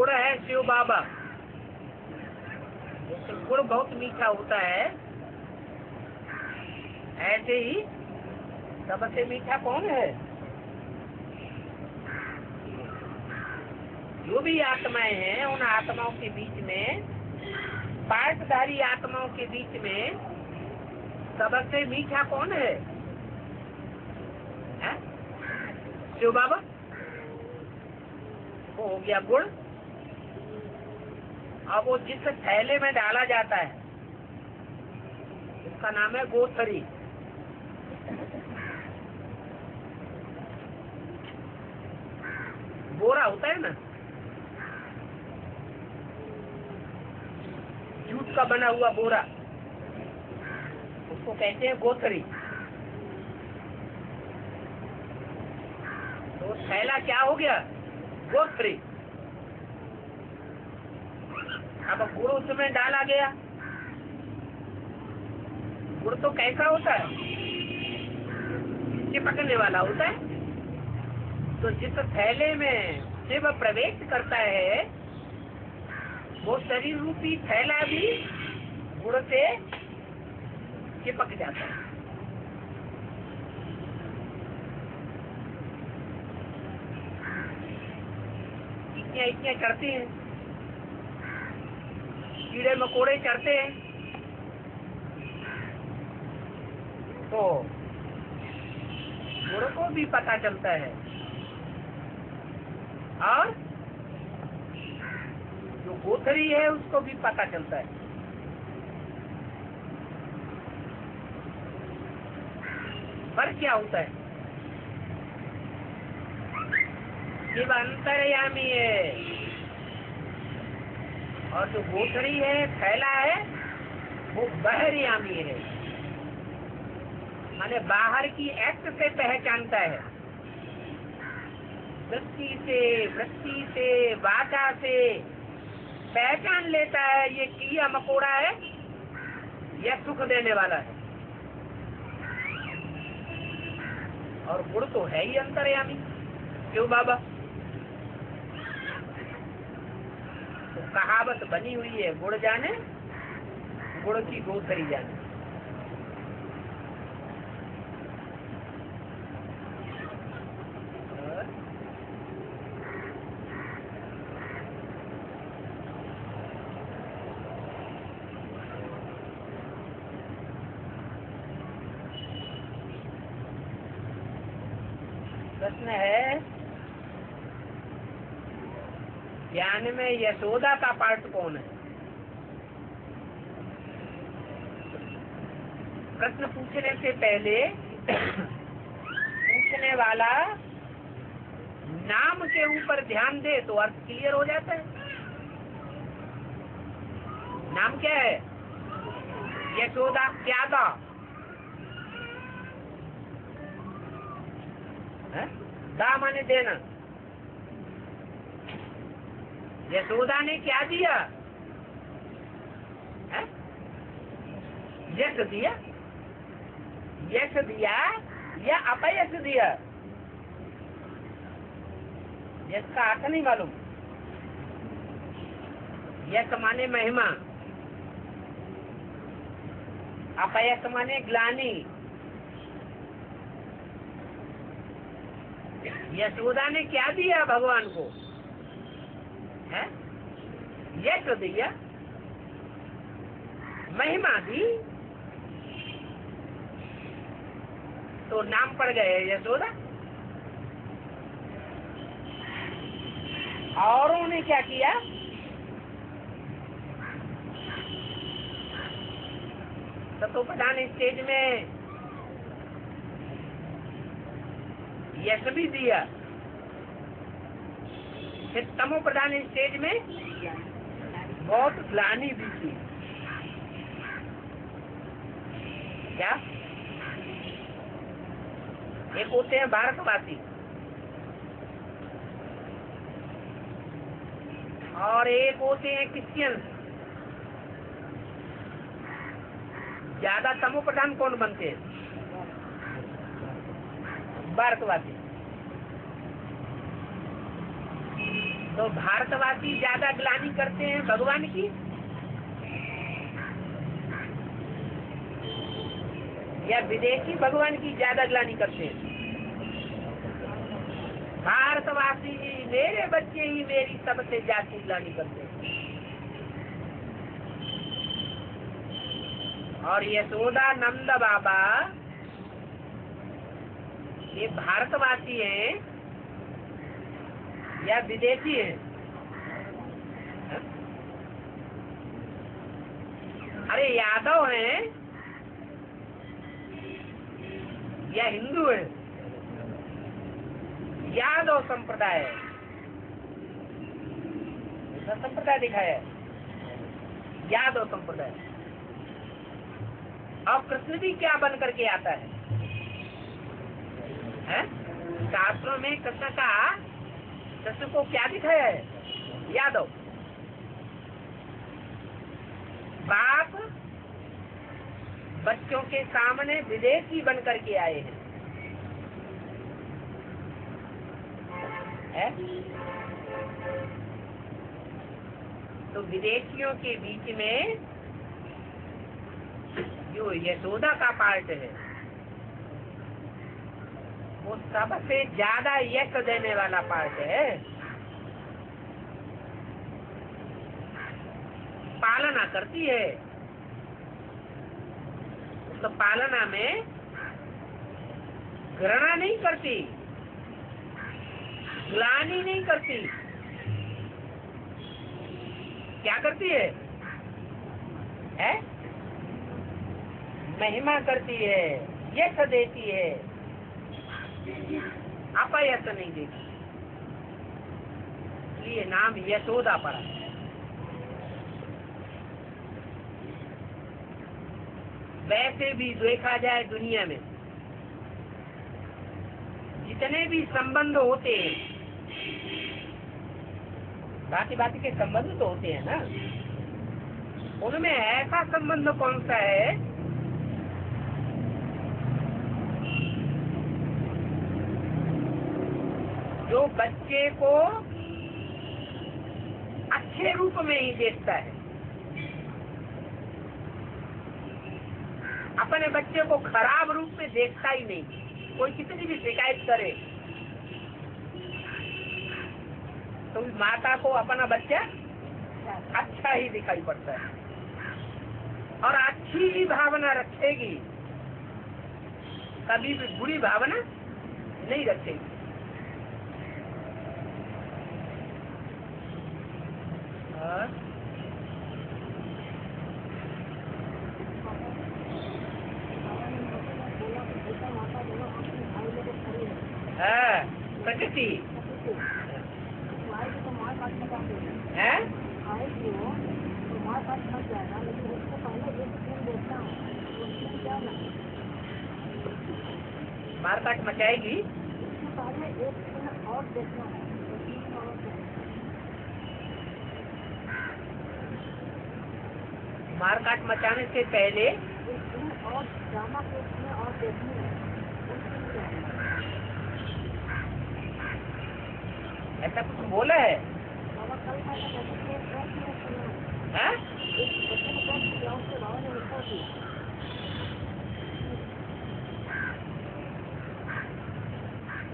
गुड़ है शिव बाबा। जैसे गुड़ बहुत मीठा होता है, ऐसे ही सबसे मीठा कौन है? जो भी आत्माएं हैं, उन आत्माओं के बीच में, पार्टधारी आत्माओं के बीच में सबसे मीठा कौन है? शिव बाबा। वो हो गया गुड़। अब वो जिस थैले में डाला जाता है उसका नाम है गोथरी। बोरा होता है ना, जूट का बना हुआ बोरा, उसको कहते हैं गोथरी। तो थैला क्या हो गया? गोथरी। अब गुड़ उसमें डाला गया। गुड़ तो कैसा होता है? चिपकने वाला होता है। तो जिस थैले में शिव प्रवेश करता है, वो शरीर रूपी थैला भी गुड़ से चिपक जाता है। इतने चढ़ते हैं, कीड़े मकोड़े चढ़ते हैं, तो गुड़ को भी पता चलता है और जो गोथरी है उसको भी पता चलता है। पर क्या होता है? शिव अंतर्यामी है और जो गोथरी है, थैला है, वो बहरयामी है। माने बाहर की एक्ट से पहचानता है, दृष्टि से, वृत्ति से, वाचा से पहचान लेता है ये कीड़ा मकोड़ा है, यह सुख देने वाला है। और गुड़ तो है ही अंतर्यामी क्यों बाबा? तो कहावत बनी हुई है, गुड़ जाने गुड़ की गोथरी जाने। प्रश्न है, ज्ञान में यशोदा का पार्ट कौन है? प्रश्न पूछने से पहले पूछने वाला नाम के ऊपर ध्यान दे तो अर्थ क्लियर हो जाता है। नाम क्या है? यशोदा। क्या था? दा माने देना। यशोदा ने क्या दिया? यश दिया। यश दिया या अपयश दिया? यश का अर्थ नहीं मालूम। यश माने महिमा, अपयश माने ग्लानि। यशोदा ने क्या दिया भगवान को? है यश दिया, महिमा दी, तो नाम पड़ गए यशोदा। औरों ने क्या किया? तो प्रधान स्टेज में यश भी दिया, फिर तमो प्रधान स्टेज में बहुत ग्लानि भी थी। क्या? एक होते हैं भारतवासी और एक होते हैं क्रिश्चियन। ज्यादा तमो प्रधान कौन बनते हैं? भारतवासी। तो भारतवासी ज्यादा ग्लानि करते हैं भगवान की या विदेशी भगवान की ज्यादा ग्लानि करते हैं? भारतवासी ही, मेरे बच्चे ही मेरी सबसे ज्यादा ग्लानि करते हैं। और यशोदा नंद बाबा ये भारतवासी हैं या विदेशी हैं? अरे यादव हैं या हिंदू हैं? यादव संप्रदाय संप्रदाय दिखाया है, यादव संप्रदाय। और कृष्ण भी क्या बन करके आता है? शास्त्रों में कृष्ण को क्या दिखाया है? यादव। बाप बच्चों के सामने विदेशी बन करके आए हैं, तो विदेशियों के बीच में जो यशोदा का पार्ट है वो सबसे ज्यादा यश देने वाला पार्ट है। पालना करती है, तो पालना में घृणा नहीं करती, ग्लानि नहीं करती, क्या करती है? महिमा करती है, यश देती है, अपयश नहीं देती। इसलिए नाम यशोदा पड़ा। वैसे भी देखा जाए दुनिया में जितने भी संबंध होते हैं, भांति के संबंध तो होते हैं ना, उनमें ऐसा संबंध कौन सा है जो बच्चे को अच्छे रूप में ही देखता है? अपने बच्चे को खराब रूप में देखता ही नहीं। कोई कितनी भी शिकायत करे तो माता को अपना बच्चा अच्छा ही दिखाई पड़ता है, और अच्छी ही भावना रखेगी, कभी भी बुरी भावना नहीं रखेगी। प्रकृति है मारकाट मचाएगी। मारकाट मचाने से पहले ऐसा कुछ बोला है?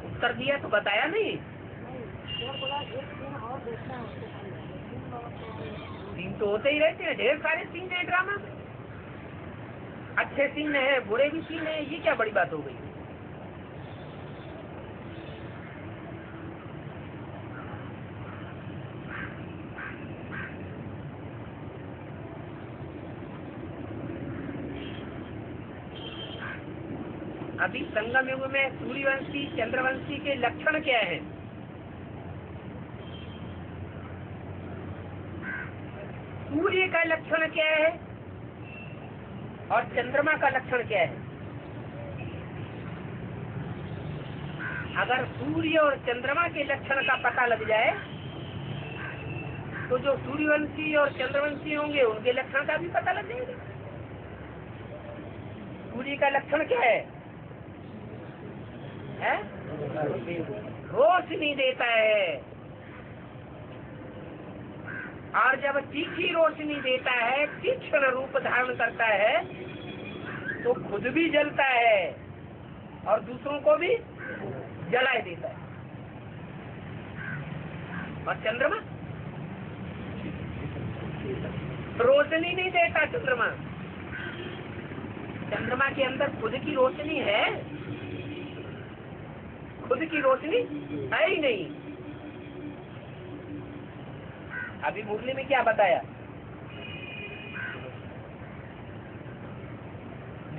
उत्तर दिया तो बताया नहीं। सीन तो होते ही रहते हैं, ढेर सारे सीन है ड्रामा में। अच्छे सीन है, बुरे भी सीन है, ये क्या बड़ी बात हो गई? अभी संगम युग में सूर्यवंशी चंद्रवंशी के लक्षण क्या है? सूर्य का लक्षण क्या है और चंद्रमा का लक्षण क्या है? अगर सूर्य और चंद्रमा के लक्षण का पता लग जाए तो जो सूर्यवंशी और चंद्रवंशी होंगे उनके लक्षण का भी पता लग जाएगा। सूर्य का लक्षण क्या है? रोशनी देता है, और जब तीखी रोशनी देता है, तीक्ष्ण रूप धारण करता है, तो खुद भी जलता है और दूसरों को भी जलाए देता है। और चंद्रमा रोशनी नहीं देता। चंद्रमा के अंदर खुद की रोशनी है? खुद की रोशनी है ही नहीं। अभी मुरली में क्या बताया?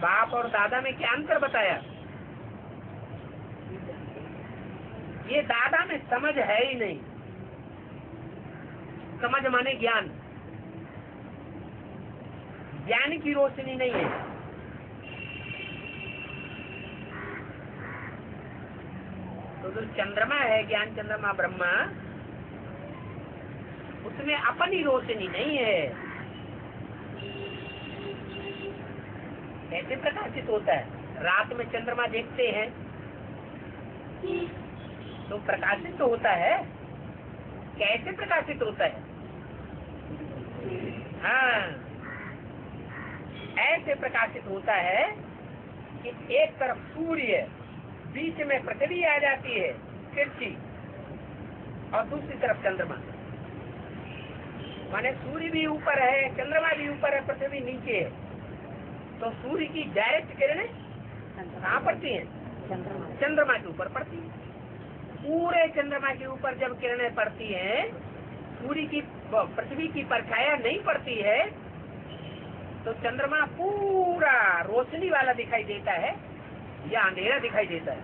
बाप और दादा में क्या अंतर बताया? ये दादा में समझ है ही नहीं। समझ माने ज्ञान, ज्ञान की रोशनी नहीं है। तो जो चंद्रमा है, ज्ञान चंद्रमा ब्रह्मा, उसमें अपनी रोशनी नहीं है। कैसे प्रकाशित होता है? रात में चंद्रमा देखते हैं तो प्रकाशित तो होता है। कैसे प्रकाशित होता है? हाँ, ऐसे प्रकाशित होता है कि एक तरफ सूर्य, बीच में पृथ्वी आ जाती है तिरछी, और दूसरी तरफ चंद्रमा। माने सूर्य भी ऊपर है, चंद्रमा भी ऊपर है, पृथ्वी नीचे है। तो सूर्य की डायरेक्ट किरणें कहाँ पड़ती हैं? चंद्रमा के ऊपर पड़ती है। पूरे चंद्रमा के ऊपर जब किरणें पड़ती हैं, सूर्य की, पृथ्वी की परछाया नहीं पड़ती है, तो चंद्रमा पूरा रोशनी वाला दिखाई देता है या अंधेरा दिखाई देता है।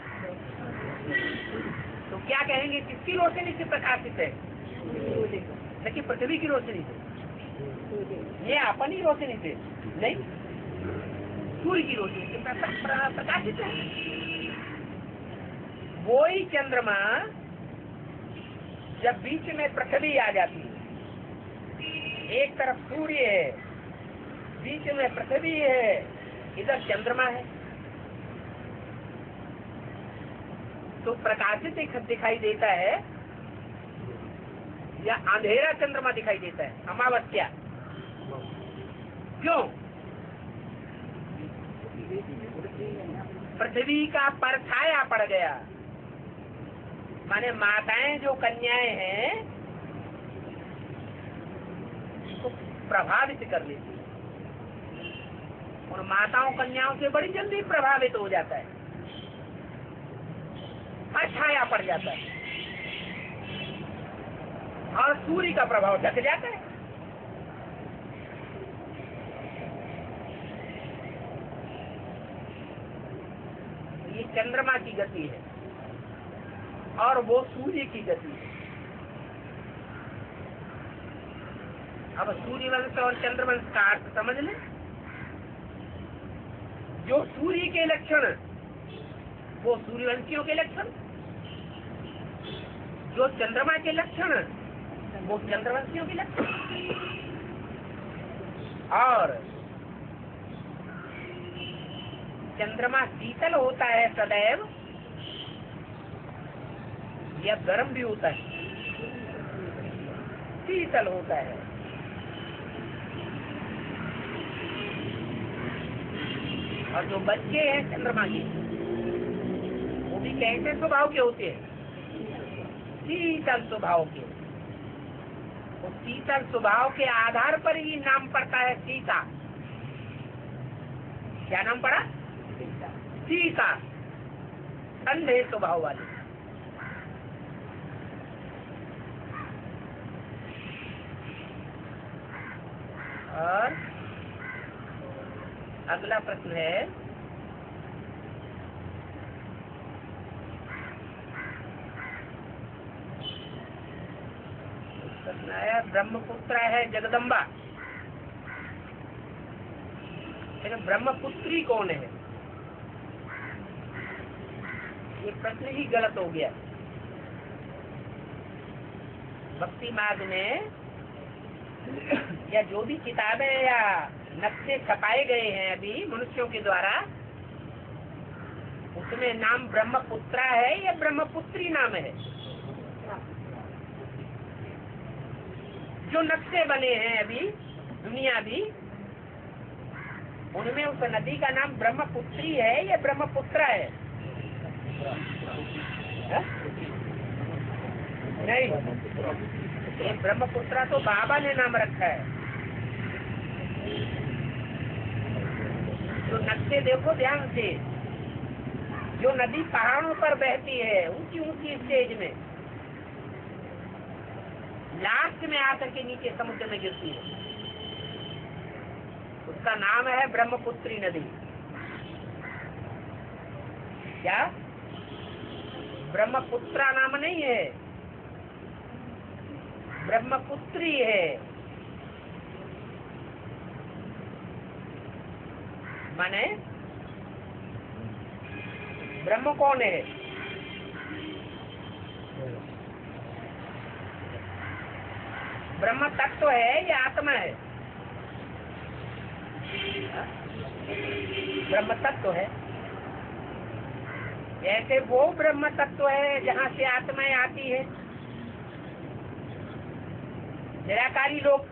तो क्या कहेंगे, किसकी रोशनी से प्रकाशित है? देखिए, पृथ्वी की रोशनी से, ये अपनी रोशनी से नहीं, सूर्य की रोशनी से प्रकाशित है। वो ही चंद्रमा जब बीच में पृथ्वी आ जाती है, एक तरफ सूर्य है, बीच में पृथ्वी है, इधर चंद्रमा है, तो प्रकाशित दिखाई देता है या अंधेरा चंद्रमा दिखाई देता है? अमावस्या। क्यों? पृथ्वी का परछाया पड़ गया। माने माताएं जो कन्याएं हैं उसको प्रभावित कर लेती है, और माताओं कन्याओं से बड़ी जल्दी प्रभावित हो जाता है, परछाया पड़ जाता है, और सूर्य का प्रभाव ढक जाता है। ये चंद्रमा की गति है और वो सूर्य की गति है। अब सूर्यवंश और चंद्रवंश का अर्थ समझ लें। जो सूर्य के लक्षण वो सूर्यवंशियों के लक्षण, जो चंद्रमा के लक्षण वो चंद्रवंशियों के लक्षण। और चंद्रमा शीतल होता है सदैव या गर्म भी होता है? शीतल होता है। और जो बच्चे हैं चंद्रमा के, वो भी कैसे स्वभाव के होते हैं? शीतल स्वभाव के। तो शीतल स्वभाव के आधार पर ही नाम पड़ता है सीता। क्या नाम पड़ा? सीता, ठंडे स्वभाव वाले। और अगला प्रश्न है, प्रश्न आया, ब्रह्मपुत्र है जगदम्बा, लेकिन ब्रह्मपुत्री कौन है? ये प्रश्न ही गलत हो गया। भक्ति मार्ग में या जो भी किताबें या नक्शे छपाए गए हैं अभी मनुष्यों के द्वारा, उसमें नाम ब्रह्मपुत्रा है या ब्रह्मपुत्री नाम है? जो नक्शे बने हैं अभी दुनिया भी, उनमें उस नदी का नाम ब्रह्मपुत्री है या ब्रह्मपुत्र है? नहीं, ये ब्रह्मपुत्रा तो बाबा ने नाम रखा है। तो नक्शे देखो ध्यान से, जो नदी पहाड़ों पर बहती है ऊंची ऊंची स्टेज में, लास्ट में आकर के नीचे समुद्र में गिरती है, उसका नाम है ब्रह्मपुत्री नदी। क्या ब्रह्मपुत्रा नाम नहीं है, ब्रह्मपुत्री है। माने ब्रह्म कौन है? ब्रह्म तत्व है या आत्मा है? ब्रह्म तत्व है। जैसे वो ब्रह्म तत्व है जहाँ से आत्माएं आती है। निराकारी लोग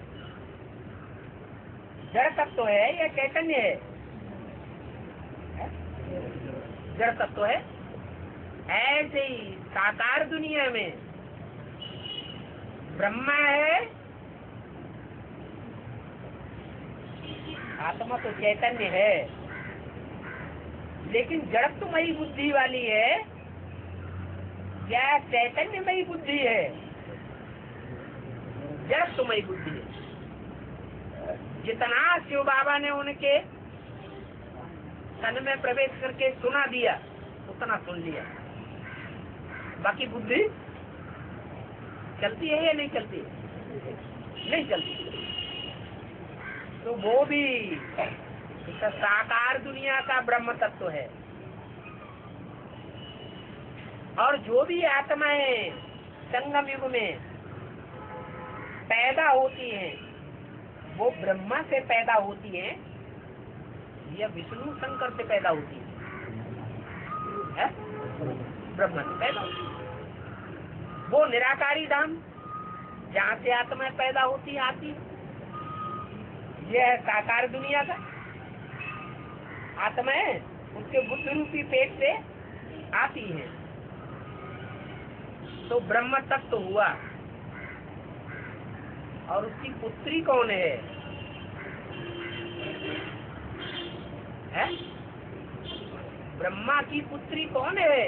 जड़ तत्व है या चैतन्य है? जड़ तत्व है। ऐसे ही साकार दुनिया में ब्रह्मा है, आत्मा तो चैतन्य है, लेकिन जड़त्वमयी बुद्धि वाली है या चैतन्यमयी बुद्धि है? जड़त्वमयी बुद्धि है। जितना शिव बाबा ने उनके तन में प्रवेश करके सुना दिया उतना सुन लिया, बाकी बुद्धि चलती है या नहीं चलती? नहीं चलती। तो वो भी साकार दुनिया का ब्रह्म तत्व है। और जो भी आत्माएं संगम युग में पैदा होती हैं, वो ब्रह्मा से पैदा होती हैं या विष्णु शंकर से पैदा होती है? ब्रह्मा से पैदा होती है। वो निराकारी धाम जहाँ से आत्माएं पैदा होती आती, यह है साकार दुनिया का। आत्माएं उसके बुद्ध रूपी पेट से आती हैं, तो ब्रह्म तत्व हुआ। और उसकी पुत्री कौन है? ब्रह्मा की पुत्री कौन है?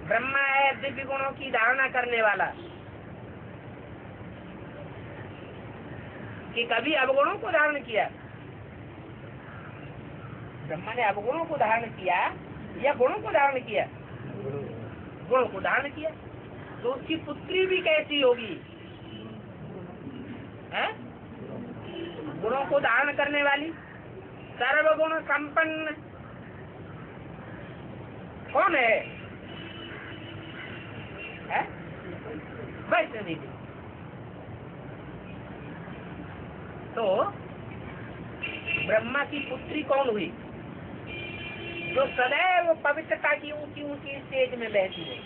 ब्रह्मा है दिव्य गुणों की धारणा करने वाला, कि कभी अवगुणों को धारण किया? ब्रह्मा ने अवगुणों को धारण किया या गुणों को धारण किया? गुणों को धारण किया। तो उसकी पुत्री भी कैसी होगी? है? गुणों को धारण करने वाली, सर्वगुण संपन्न कौन है? वैष्णवी। तो ब्रह्मा की पुत्री कौन हुई? जो सदैव पवित्रता की ऊंची ऊंची स्टेज में बहती है।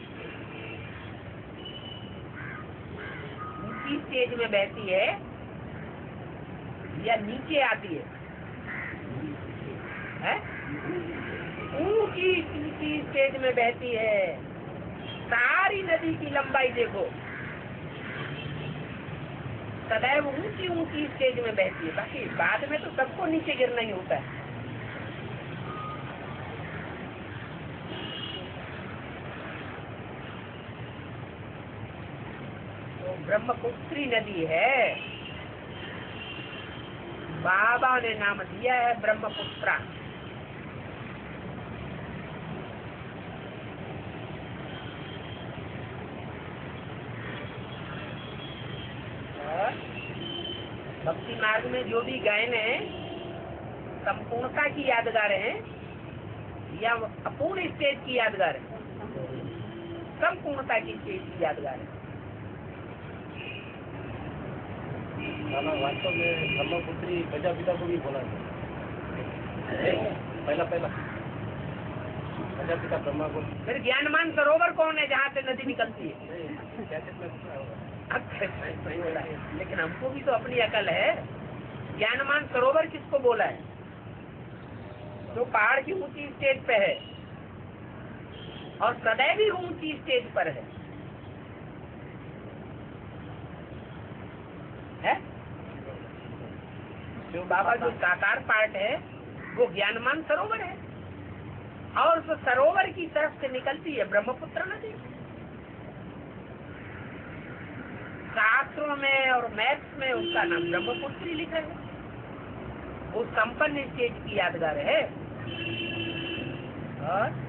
ऊंची स्टेज में बहती है या नीचे आती है? ऊंची ऊंची स्टेज में बहती है। सारी नदी की लंबाई देखो, सदैव ऊंची ऊंची स्टेज में बहती है। बाकी बाद में तो सबको नीचे गिरना ही होता है। तो ब्रह्मपुत्री नदी है, बाबा ने नाम दिया है ब्रह्मपुत्रा। भक्ति मार्ग में जो भी गायन है संपूर्णता की यादगार है या अपूर्ण स्टेज की यादगार है? संपूर्णता की स्टेज की यादगार है। वास्तव में ब्रह्मपुत्री प्रजापिता को भी बोला है। पहला प्रजापिता ब्रह्मा को। फिर ज्ञानमान सरोवर कौन है जहाँ से नदी निकलती है? सही बोला है, लेकिन हमको भी तो अपनी अकल है। ज्ञानमान सरोवर किसको बोला है? जो पहाड़ की ऊंची स्टेज पे है और सदैव ही ऊंची स्टेज पर है। जो बाबा जो साकार पार्ट है वो ज्ञानमान सरोवर है, और उस सरोवर की तरफ से निकलती है ब्रह्मपुत्र नदी। शास्त्रों में और मैथ्स में उसका नाम ब्रह्मपुत्री लिखा है। वो संपन्न स्टेज की यादगार है। और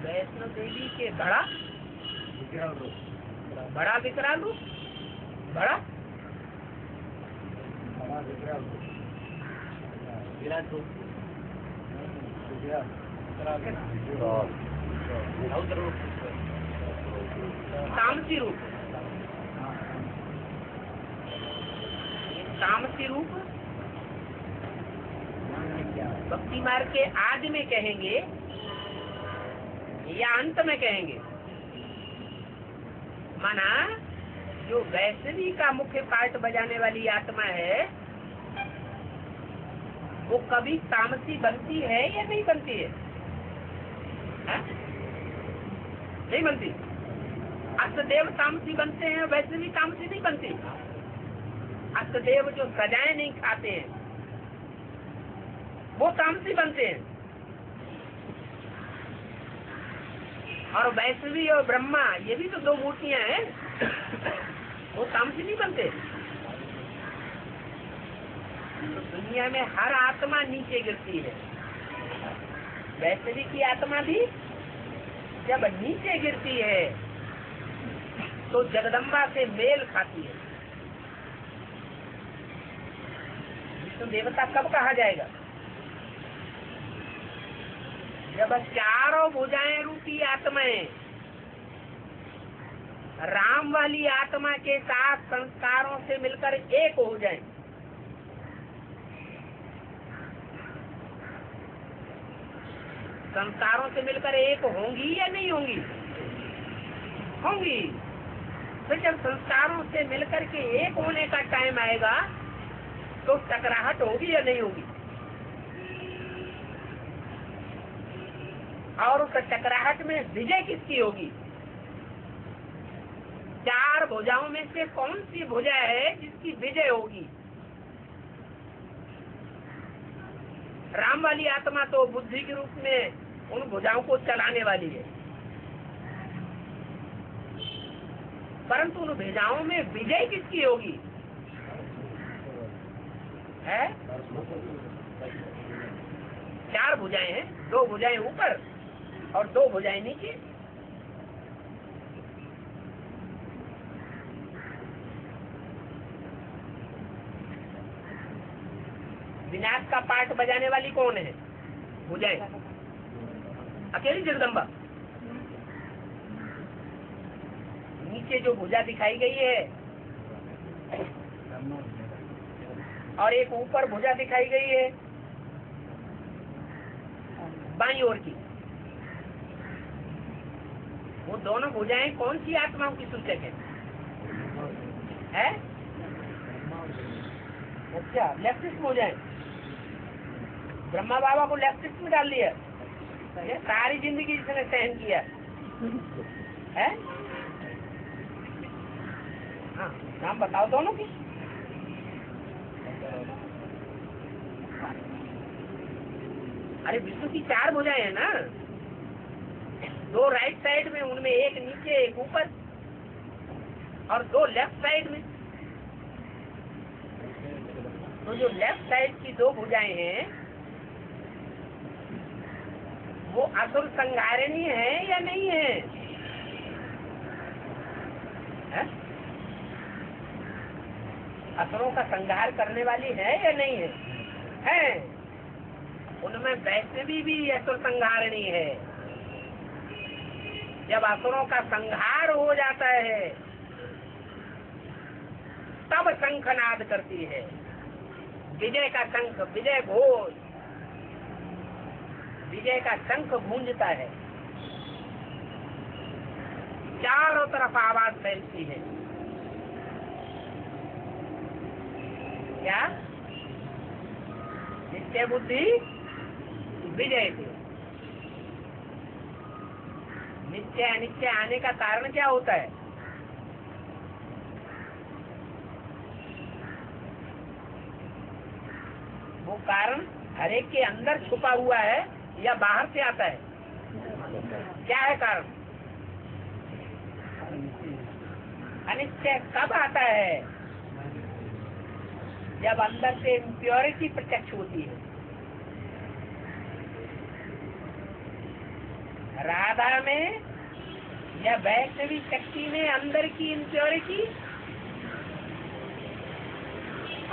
वैष्णो देवी के बड़ा विकराल रूप, बड़ा तामसी रूप, तामसी रूप भक्ति मार्ग के आदि में कहेंगे या अंत में कहेंगे? माना जो वैष्णवी का मुख्य पार्ट बजाने वाली आत्मा है वो कभी तामसी बनती है या नहीं बनती है? नहीं बनती। अष्टदेव तामसी बनते हैं, वैष्णवी तामसी नहीं बनती। अष्टदेव जो सजाएं नहीं खाते हैं वो तामसी बनते हैं, और वैष्णवी और ब्रह्मा ये भी तो दो मूर्तियां हैं, वो तामसी नहीं बनते। तो दुनिया में हर आत्मा नीचे गिरती है। वैष्णवी की आत्मा भी जब नीचे गिरती है तो जगदम्बा से मेल खाती है। विष्णु देवता कब कहा जाएगा? जब चारों भुजाएं रूपी आत्माएं राम वाली आत्मा के साथ संस्कारों से मिलकर एक हो जाएं। संस्कारों से मिलकर एक होंगी या नहीं होंगी? होंगी। तो जब संस्कारों से मिलकर के एक होने का टाइम आएगा तो टकराहट होगी या नहीं होगी? और उस टकराहट में विजय किसकी होगी? चार भुजाओं में से कौन सी भुजा है जिसकी विजय होगी? राम वाली आत्मा तो बुद्धि के रूप में उन भुजाओं को चलाने वाली है, परंतु उन भुजाओं में विजय किसकी होगी? है चार भुजाएं हैं, दो भुजाएं ऊपर और दो भुजाएं नीचे। विनाश का पाठ बजाने वाली कौन है? भुजाएं। अकेली जगदम्बा। नीचे जो भुजा दिखाई गई है और एक ऊपर भुजा दिखाई गई है बाईं ओर की, वो दोनों भुजाएं कौन सी आत्माओं की सूचक है? अच्छा, लेफ्टिस्ट भुजाएं। ब्रह्मा बाबा को लेफ्टिस्ट में डाल दिया, ये सारी जिंदगी जिसने सहन किया है। हाँ, नाम बताओ दोनों की। अरे विष्णु की चार भुजाएं हैं ना, दो राइट साइड में, उनमें एक नीचे एक ऊपर, और दो लेफ्ट साइड में। तो जो लेफ्ट साइड की दो भुजाएं हैं वो असुर संहारिणी है या नहीं है? असुरों का संहार करने वाली है या नहीं है? है। उनमें वैष्णवी भी असुर संहारणी है। जब असुरों का संहार हो जाता है तब शंखनाद करती है, विजय का शंख, विजय घोष, विजय का शंख गूंजता है, चारों तरफ आवाज फैलती है। क्या? नित्य बुद्धि विजय थी। नित्य अनित्य आने का कारण क्या होता है? वो कारण हर एक के अंदर छुपा हुआ है या बाहर से आता है? क्या है कारण? अनित्य कब आता है? जब अंदर से इम्प्योरिटी प्रत्यक्ष होती है। राधा में या वैष्णवी शक्ति में अंदर की इम्प्योरिटी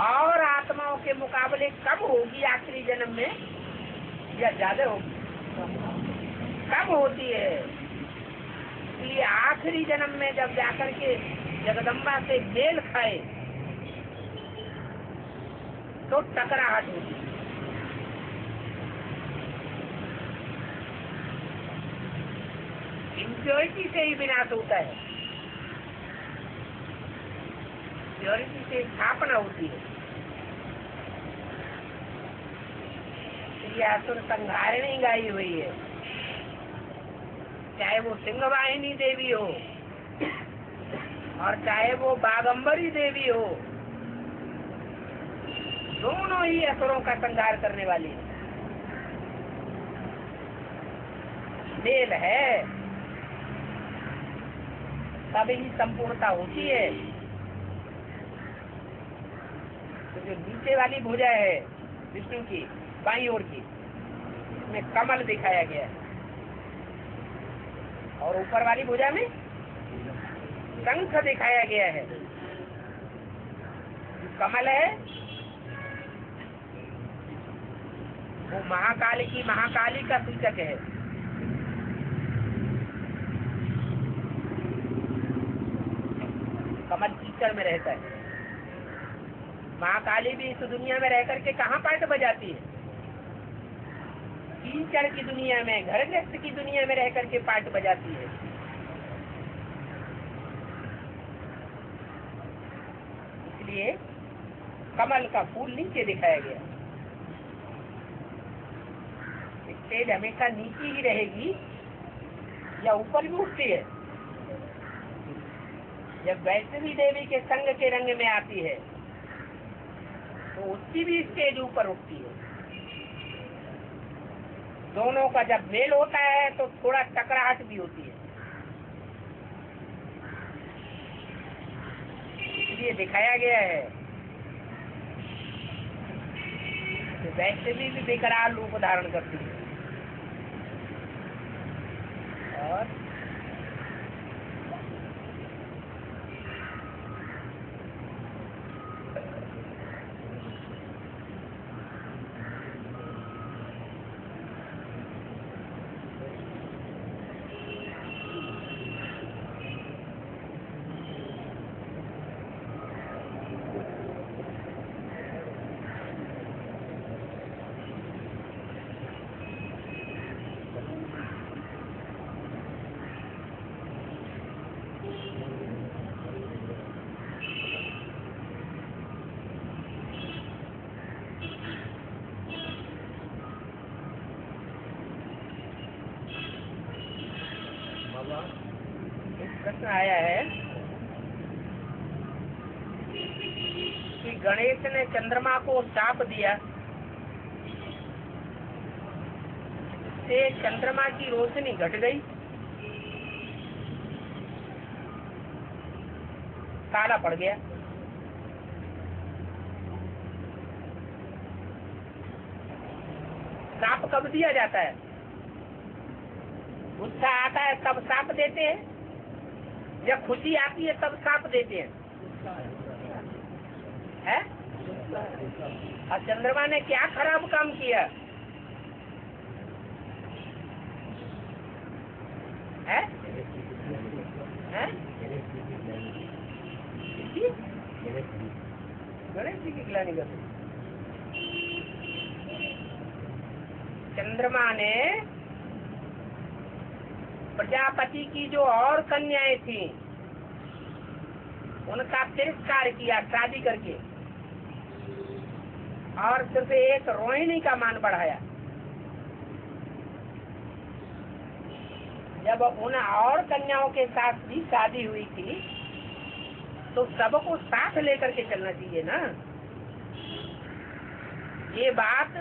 और आत्माओं के मुकाबले कब होगी? आखिरी जन्म में या ज्यादा होगी? कब होती है? इसलिए आखिरी जन्म में जब जाकर के जगदम्बा से मेल खाए तो टकराहट होती है। इम्प्योरिटी से ही विनाश होता है, प्योरिटी से स्थापना होती है। ये असुर संहारिणी गाई हुई है, चाहे वो सिंहवाहिनी देवी हो और चाहे वो बागंबरी देवी हो, दोनों ही असुरों का संहार करने वाली है। मेल है तभी ही संपूर्णता होती है। तो जो नीचे वाली भुजा है विष्णु की बाईं ओर की, उसमें कमल दिखाया गया है और ऊपर वाली भुजा में शंख दिखाया गया है। कमल है वो महाकाली का सूचक है। कमल कीचड़ में रहता है। महाकाली भी इस दुनिया में रह करके कहाँ पाठ बजाती है? कीचड़ की दुनिया में, घर गृहस्थ की दुनिया में रह करके पाठ बजाती है। इसलिए कमल का फूल नीचे दिखाया गया। स्टेज हमेशा नीचे ही रहेगी या ऊपर भी उठती है? जब वैष्णवी देवी के संग के रंग में आती है तो उसकी भी स्टेज ऊपर उठती है। दोनों का जब मेल होता है तो थोड़ा टकराहट भी होती है। इसलिए दिखाया गया है कि वैष्णवी भी बेकरार रूप धारण करती है। और प्रश्न आया है कि गणेश ने चंद्रमा को शाप दिया, इससे चंद्रमा की रोशनी घट गई, काला पड़ गया। शाप कब दिया जाता है? गुस्सा आता है तब शाप देते हैं या खुशी आती है तब शाप देते हैं? और चंद्रमा ने क्या खराब काम किया है? गणेश जी की गिलानी कर चंद्रमा ने प्रजापति की जो और कन्याएं थी उनका तिरस्कार किया शादी करके, और सिर्फ एक रोहिणी का मान बढ़ाया। जब उन और कन्याओं के साथ भी शादी हुई थी तो सबको साथ लेकर के चलना चाहिए ना। ये बात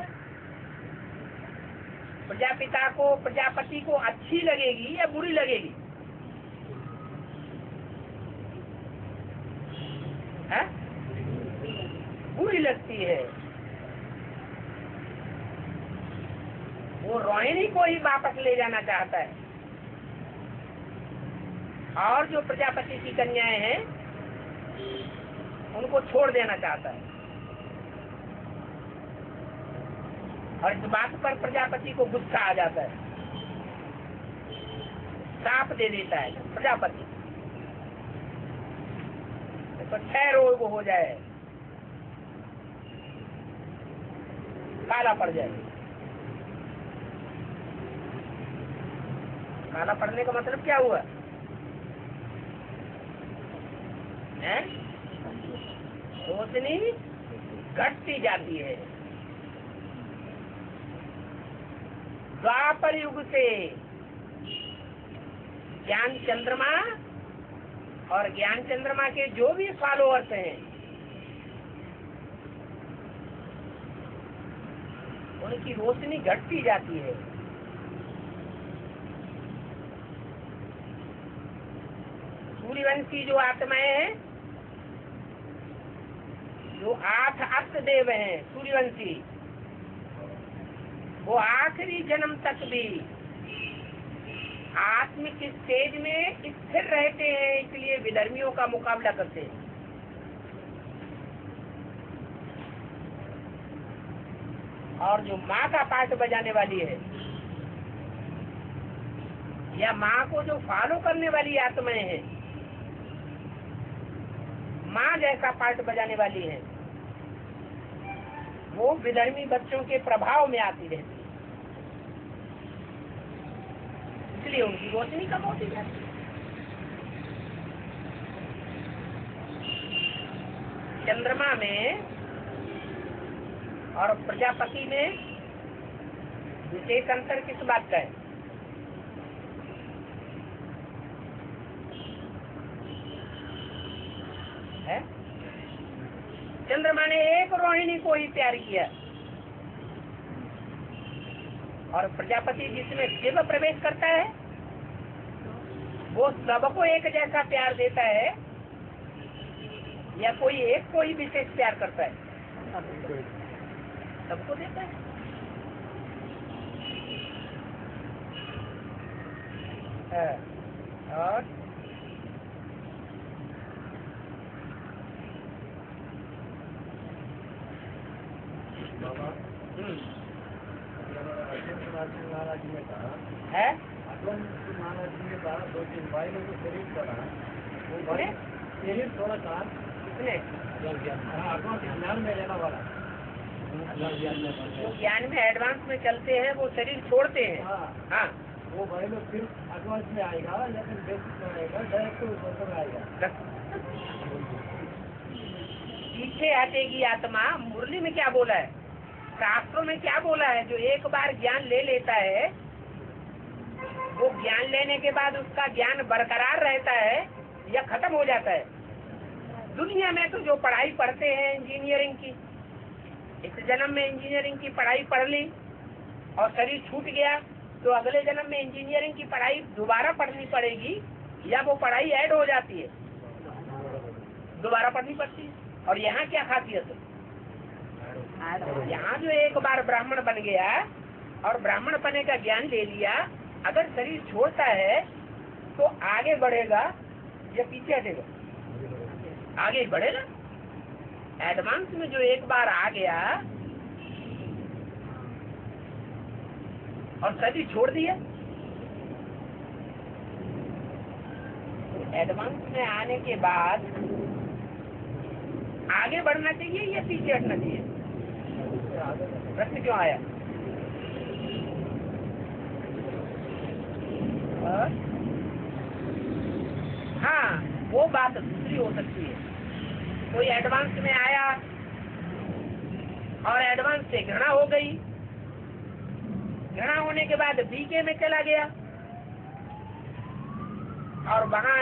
प्रजापति को अच्छी लगेगी या बुरी लगेगी? है? बुरी लगती है। वो रोहिणी को ही वापस ले जाना चाहता है, और जो प्रजापति की कन्याएं हैं उनको छोड़ देना चाहता है। और इस बात पर प्रजापति को गुस्सा आ जाता है, शाप दे देता है प्रजापति तो 6 रोग हो जाए, काला पड़ जाए। काला पड़ने का मतलब क्या हुआ है? रोशनी घटती जाती है। द्वापर युग से ज्ञान चंद्रमा और ज्ञान चंद्रमा के जो भी फॉलोअर्स हैं उनकी रोशनी घटती जाती है। सूर्यवंशी जो आत्माएं हैं, जो 8 अष्टदेव हैं सूर्यवंशी, वो आखिरी जन्म तक भी आत्मिक स्टेज में स्थिर रहते हैं, इसलिए विधर्मियों का मुकाबला करते हैं। और जो माँ का पार्ट बजाने वाली है या माँ को जो फॉलो करने वाली आत्माएं हैं, माँ जैसा पार्ट बजाने वाली है, वो विधर्मी बच्चों के प्रभाव में आती रहती है, इसलिए उनकी रोशनी कम होती जाती है। चंद्रमा में और प्रजापति में विशेष अंतर किस बात का है? चंद्रमा ने एक रोहिणी को ही प्यार किया, और प्रजापति जिसमें शिव प्रवेश करता है वो सबको एक जैसा प्यार देता है या कोई एक को ही विशेष प्यार करता है? सबको देता है। और महाराज जी ने कहा है महाराज जी ने कहा 2-3 भाई ने तो शरीर पड़ा, वो भाई शरीर थोड़ा था किसने? ज्ञान में रहने वाला, जो ज्ञान में एडवांस में चलते हैं वो शरीर छोड़ते हैं। हाँ, वो भाई लोग फिर एडवांस में आएगा, लेकिन बेसिक में आएगा, डायरेक्ट ऊपर में आएगा। पीछे हटेगी आत्मा। मुरली में क्या बोला है, शास्त्रों में क्या बोला है? जो एक बार ज्ञान ले लेता है वो ज्ञान लेने के बाद उसका ज्ञान बरकरार रहता है या खत्म हो जाता है? दुनिया में तो जो पढ़ाई पढ़ते हैं इंजीनियरिंग की, इस जन्म में इंजीनियरिंग की पढ़ाई पढ़ ली और शरीर छूट गया तो अगले जन्म में इंजीनियरिंग की पढ़ाई दोबारा पढ़नी पड़ेगी या वो पढ़ाई ऐड हो जाती है? दोबारा पढ़नी पड़ती है। और यहाँ क्या खासियत है? यहाँ जो एक बार ब्राह्मण बन गया और ब्राह्मण पने का ज्ञान ले लिया, अगर शरीर छोड़ता है तो आगे बढ़ेगा या पीछे हटेगा? आगे बढ़ेगा। एडवांस में जो एक बार आ गया और सभी छोड़ दिया। एडवांस में आने के बाद आगे बढ़ना चाहिए या पीछे हटना चाहिए? प्रश्न क्यों आया? हाँ, वो बात दूसरी हो सकती है। कोई एडवांस में आया और एडवांस से घृणा हो गई, घृणा होने के बाद बीके में चला गया और वहाँ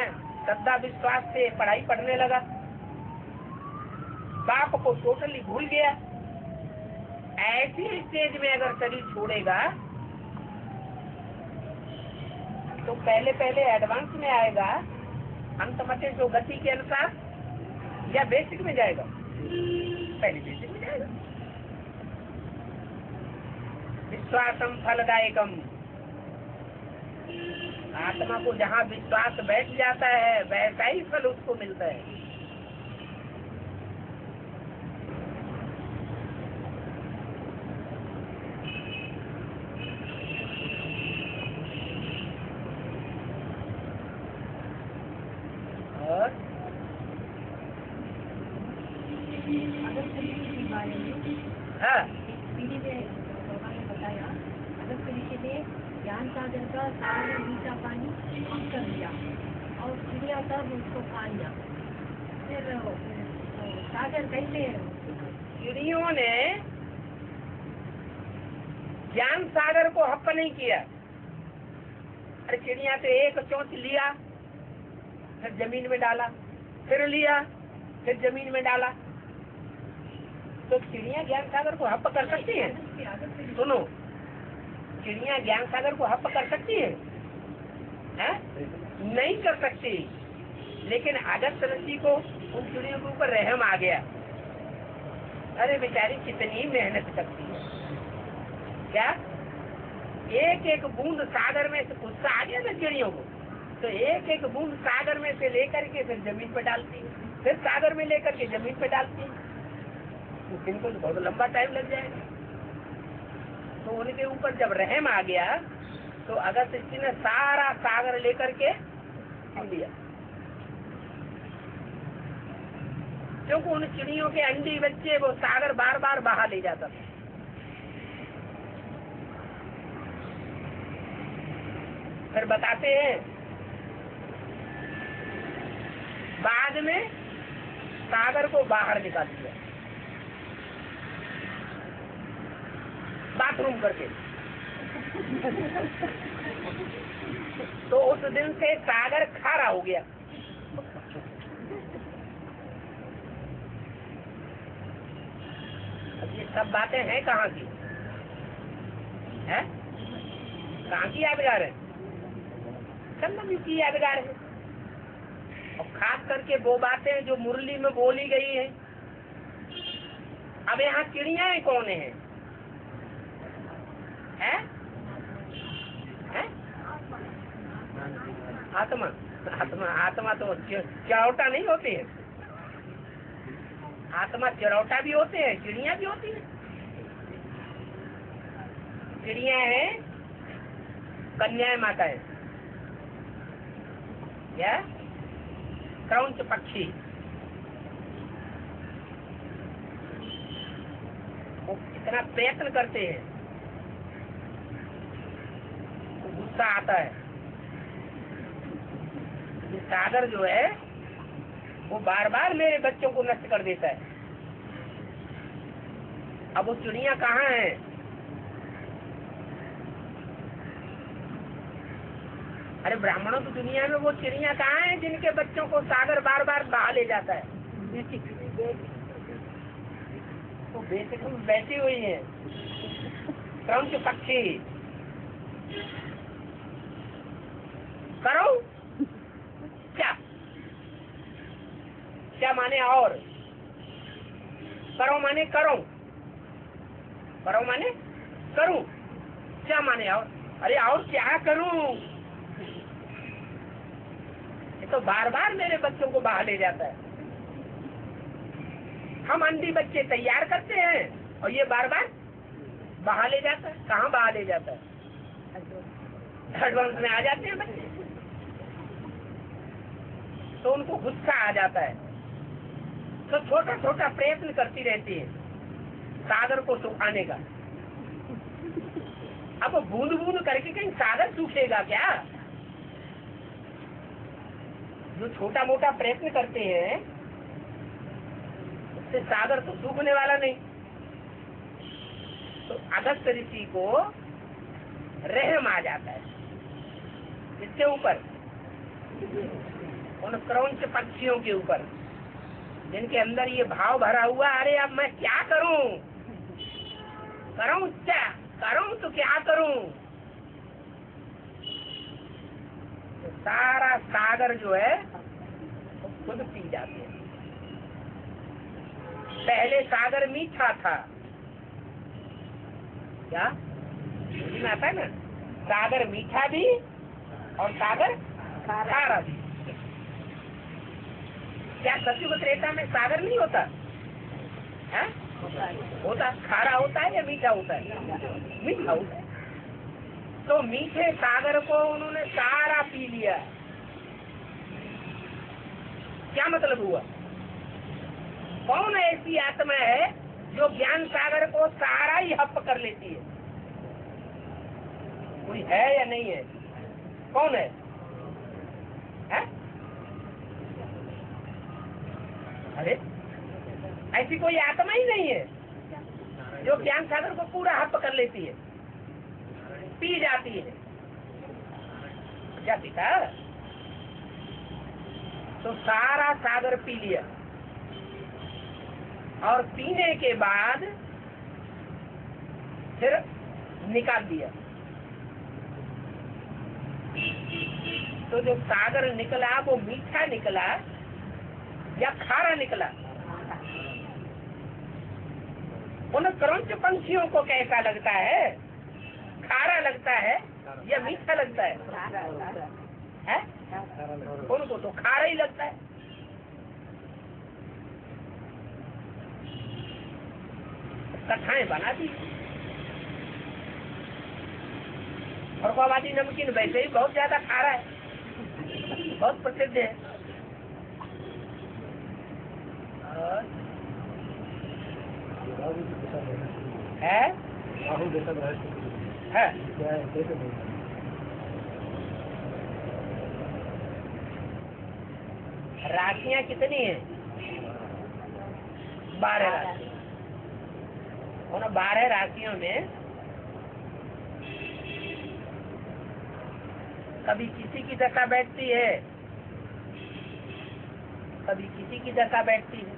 श्रद्धा विश्वास से पढ़ाई पढ़ने लगा, बाप को टोटली भूल गया। ऐसी स्टेज में अगर शरीर छोड़ेगा तो पहले पहले एडवांस में आएगा, अंत मते जो गति के अनुसार, या बेसिक में जाएगा? पहले बेसिक में जाएगा। विश्वासम फलदायकम, आत्मा को जहाँ विश्वास बैठ जाता है वैसा ही फल उसको मिलता है। और हाँ, ज्ञान सागर का सारा मीठा पानी कम कर दिया और चिड़िया तब उसको खा लिया। फिर सागर कैसे? चिड़ियों ने ज्ञान सागर को हप्पा नहीं किया। अरे चिड़िया से एक चोंच लिया, फिर जमीन में डाला, फिर लिया, फिर जमीन में डाला। तो चिड़िया ज्ञान सागर को हप्पा कर सकती है? सुनो, चिड़िया ज्ञान सागर को हप्पा कर सकती है? नहीं कर सकती। लेकिन अगस्त ऋषि को उन चिड़ियों के ऊपर रहम आ गया। अरे बेचारी कितनी मेहनत करती है, क्या एक एक बूंद सागर में से गुस्सा आ गया ना चिड़ियों को, तो एक एक बूंद सागर में से लेकर के फिर जमीन पे डालती है, फिर सागर में लेकर के जमीन पे डालती है। इनको तो बहुत लंबा टाइम लग जाएगा। तो उनके ऊपर जब रहम आ गया तो अगस्त ऋषि ने सारा सागर लेकर के पी लिया, क्योंकि उन चिड़ियों के अंडी बच्चे वो सागर बार बार बहा ले जाता था। फिर बताते हैं बाद में सागर को बाहर निकाल दिया बाथरूम करके। तो उस दिन से सागर खारा हो गया। अब ये सब बातें हैं कहाँ की? है कहाँ की यादगार है? संगम युग की यादगार है। और खास करके वो बातें जो मुरली में बोली गई है। अब यहाँ चिड़ियाएं कौन है? आत्मा आत्मा आत्मा तो चिरौटा नहीं होती है। आत्मा चिरौटा भी होते हैं, चिड़िया भी होती है। चिड़िया है कन्या माता है, या क्रौंच पक्षी। वो कितना प्रयत्न करते हैं, तो गुस्सा आता है। ये सागर जो है वो बार बार मेरे बच्चों को नष्ट कर देता है। अब वो चिड़िया कहाँ है? अरे ब्राह्मणों की दुनिया में वो चिड़िया कहाँ है जिनके बच्चों को सागर बार बार बहा ले जाता है? तो बेसिक में बैठी हुई है क्रौंच पक्षी। करो क्या? क्या माने और? करो माने करो, करो माने करूं। क्या माने और? अरे और क्या करूं? ये तो बार बार मेरे बच्चों को बहा ले जाता है। हम अंधी बच्चे तैयार करते हैं और ये बार बार बहा ले जाता है। कहाँ बहा ले जाता है? एडवांस में आ जाते हैं बच्चे, तो उनको गुस्सा आ जाता है, तो छोटा छोटा प्रयत्न करती रहती है सागर को सुखाने का। अब बूंद बूंद करके कहीं सागर सूखेगा क्या? जो छोटा मोटा प्रयत्न करते हैं उससे सागर तो सूखने वाला नहीं। तो अगस्त ऋषि को रहम आ जाता है इसके ऊपर, उन क्रौंच पक्षियों के ऊपर, जिनके अंदर ये भाव भरा हुआ, अरे अब मैं क्या करूं, करूं तो क्या करूं। तो सारा सागर जो है वो खुद पी जाते हैं। पहले सागर मीठा था, क्या समझ में आता है ना? सागर मीठा भी और सागर खारा भी। क्या सत्युग त्रेता में सागर नहीं होता है? होता, खारा होता है या मीठा होता है? मीठा होता है। तो मीठे सागर को उन्होंने सारा पी लिया। क्या मतलब हुआ? कौन ऐसी आत्मा है जो ज्ञान सागर को सारा ही हप कर लेती है? कोई है या नहीं है? कौन है? अरे ऐसी कोई आत्मा ही नहीं है जो ज्ञान सागर को पूरा हप कर लेती है, पी जाती है। क्या पीता? तो सारा सागर पी लिया और पीने के बाद फिर निकाल दिया। तो जो सागर निकला वो मीठा निकला या खारा निकला? उन क्रंच पंछियों को कैसा लगता है? खारा लगता है या मीठा लगता है? उनको तो खारा ही लगता है। कथाएं बना दी। फरकाबादी नमकीन वैसे ही बहुत ज्यादा खारा है, बहुत प्रसिद्ध है। राशियां कितनी है? 12 राशि। उन 12 राशियों में कभी किसी की दशा बैठती है, कभी किसी की दशा बैठती है।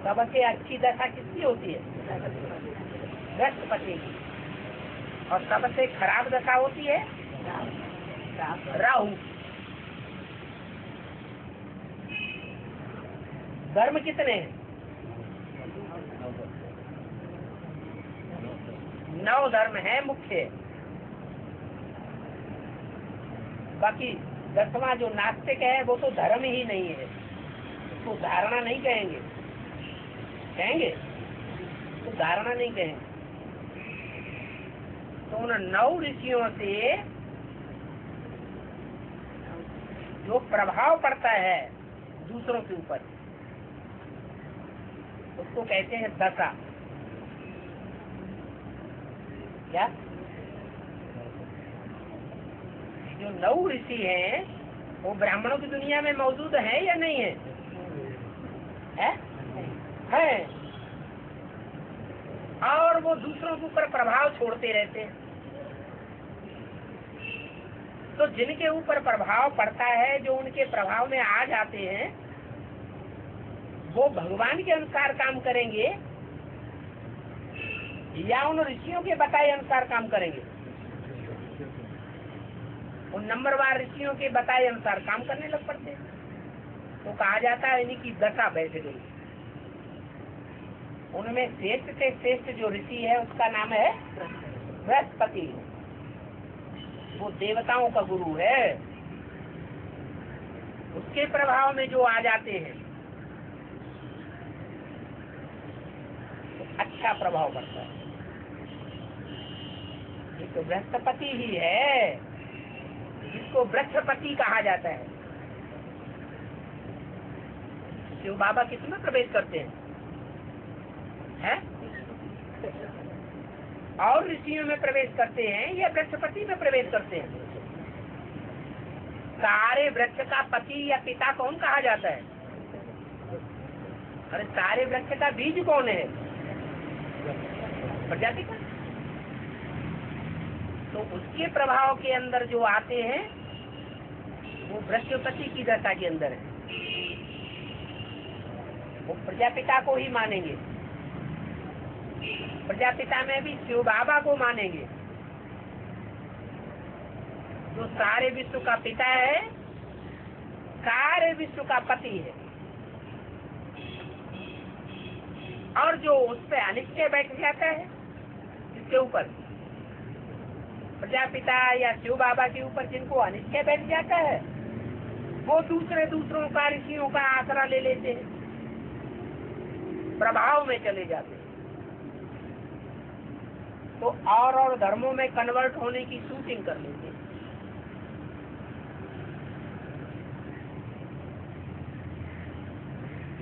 सबसे अच्छी दशा किसकी होती है? बृहस्पति की। और सबसे खराब दशा होती है राहु। धर्म कितने हैं? 9 धर्म है मुख्य। बाकी 10वां जो नास्तिक है वो तो धर्म ही नहीं है, तो धारणा नहीं कहेंगे। कहेंगे तो धारणा नहीं कहेंगे। तो उन 9 ऋषियों से जो प्रभाव पड़ता है दूसरों के ऊपर उसको कहते हैं दशा। क्या? जो 9 ऋषि हैं वो ब्राह्मणों की दुनिया में मौजूद है या नहीं है? है। और वो दूसरों के ऊपर प्रभाव छोड़ते रहते हैं। तो जिनके ऊपर प्रभाव पड़ता है, जो उनके प्रभाव में आ जाते हैं, वो भगवान के अनुसार काम करेंगे या उन ऋषियों के बताए अनुसार काम करेंगे? उन नंबरवार ऋषियों के बताए अनुसार काम करने लग पड़ते हैं। तो कहा जाता है इनकी दशा बैठ गई। उनमें श्रेष्ठ से श्रेष्ठ जो ऋषि है उसका नाम है बृहस्पति। वो देवताओं का गुरु है। उसके प्रभाव में जो आ जाते हैं तो अच्छा प्रभाव पड़ता है। तो बृहस्पति ही है जिसको वृक्षपति कहा जाता है। शिव बाबा किसमें प्रवेश करते हैं? और ऋषियों में प्रवेश करते हैं या वृक्षपति में प्रवेश करते हैं? सारे वृक्ष का पति या पिता कौन कहा जाता है? अरे सारे वृक्ष का बीज कौन है? प्रजाति का। तो उसके प्रभाव के अंदर जो आते हैं वो वृक्षपति की दशा के अंदर है, वो प्रजापिता को ही मानेंगे। प्रजापिता में भी शिव बाबा को मानेंगे जो सारे विश्व का पिता है, सारे विश्व का पति है, और जो उस पे अनिश्चय बैठ जाता है इसके ऊपर, प्रजापिता या शिव बाबा के ऊपर जिनको अनिश्चय बैठ जाता है वो दूसरों का ऋषियों का आसरा ले लेते हैं, प्रभाव में चले जाते हैं। तो और धर्मों में कन्वर्ट होने की शूटिंग कर लेते हैं।